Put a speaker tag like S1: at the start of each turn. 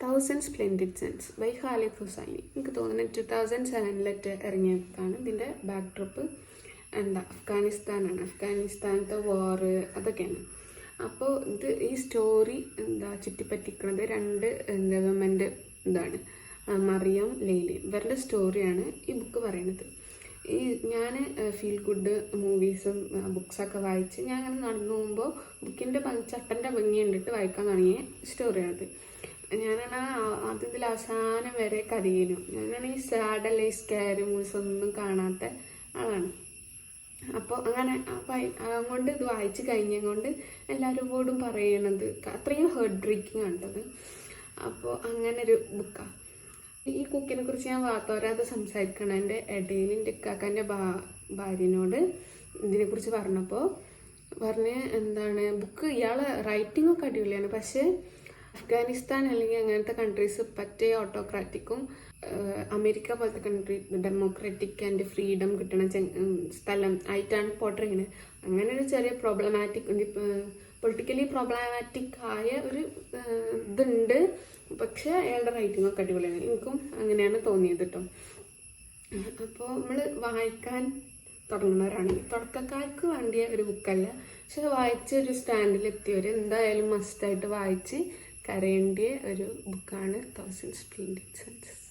S1: Thousand splendid suns by Khaled Hosseini. എനിക്ക് തോന്നുന്നത് 2007 ഇറങ്ങിയ ബുക്കാണ്. ഇതിൻ്റെ ബാക്ക് ഡ്രോപ്പ് അഫ്ഗാനിസ്ഥാനാണ്. അഫ്ഗാനിസ്ഥാനത്തെ വാറ് അതൊക്കെയാണ്. അപ്പോൾ ഈ സ്റ്റോറി ചുറ്റിപ്പറ്റിക്കുന്നത് രണ്ട് വിമൻ്റെ മറിയം ലൈലയും ഇവരുടെ സ്റ്റോറിയാണ് ഈ ബുക്ക് പറയുന്നത്. ഞാൻ ഫീൽ ഗുഡ് മൂവീസും ബുക്സൊക്കെ വായിച്ച് ഞാൻ അങ്ങനെ നടന്നു പോകുമ്പോൾ ബുക്കിൻ്റെ ചട്ടൻ്റെ ഭംഗി കണ്ടിട്ട് വായിക്കാൻ തുടങ്ങിയ സ്റ്റോറിയാണത്. ഞാനാണ് ഇതിൽ അവസാനം വരെ കരയുന്നു. ഞാനാണ് ഈ സാഡ് അല്ലെ സ്കാരി മൂവീസ് ഒന്നും കാണാത്ത ആളാണ്. അപ്പോൾ അങ്ങനെ അതുകൊണ്ട് ഇത് വായിച്ച് കഴിഞ്ഞുകൊണ്ട് എല്ലാവരോടും പറയണത് അത്രയും ഹേർട്ട് ബ്രേക്കിംഗ് ആണത്. അപ്പോൾ അങ്ങനെ ഒരു ബുക്കാണ്. ഈ കുക്കിനെ കുറിച്ച് ഞാൻ വാത്തോരാതെ സംസാരിക്കണം. എൻ്റെ ഇടയിൽ എൻ്റെ ഇക്കാക്കൻ്റെ ഭാര്യനോട് ഇതിനെക്കുറിച്ച് പറഞ്ഞപ്പോൾ ബുക്ക് ഇയാളെ റൈറ്റിംഗ് ഒക്കെ അടിപൊളിയാണ്. പക്ഷേ അഫ്ഗാനിസ്ഥാൻ അല്ലെങ്കിൽ അങ്ങനത്തെ കൺട്രീസ് പറ്റേ ഓട്ടോക്രാറ്റിക്കും അമേരിക്ക പോലത്തെ കൺട്രി ഡെമോക്രാറ്റിക് ആൻഡ് ഫ്രീഡം കിട്ടണ സ്ഥലം ആയിട്ടാണ് പോർട്രേ ചെയ്യുന്നത്. അങ്ങനെ ഒരു ചെറിയ പൊളിറ്റിക്കലി പ്രോബ്ലമാറ്റിക് ആയ ഒരു ഇതുണ്ട്. പക്ഷെ അയാളുടെ റൈറ്റിംഗ് ഒക്കെ അടിപൊളിയാണ്. എനിക്കും അങ്ങനെയാണ് തോന്നിയത് കേട്ടോ. അപ്പോൾ നമ്മൾ വായിക്കാൻ തുടങ്ങുന്നവരാണെങ്കിൽ തുടക്കക്കാർക്ക് വേണ്ടിയ ഒരു ബുക്കല്ല, പക്ഷെ വായിച്ച ഒരു സ്റ്റാൻഡിലെത്തിയവർ എന്തായാലും മസ്റ്റായിട്ട് വായിച്ച് കരയേണ്ടിയ ഒരു ബുക്കാണ് തൗസൻഡ് സ്പ്ലെൻഡിഡ് സൺസ്.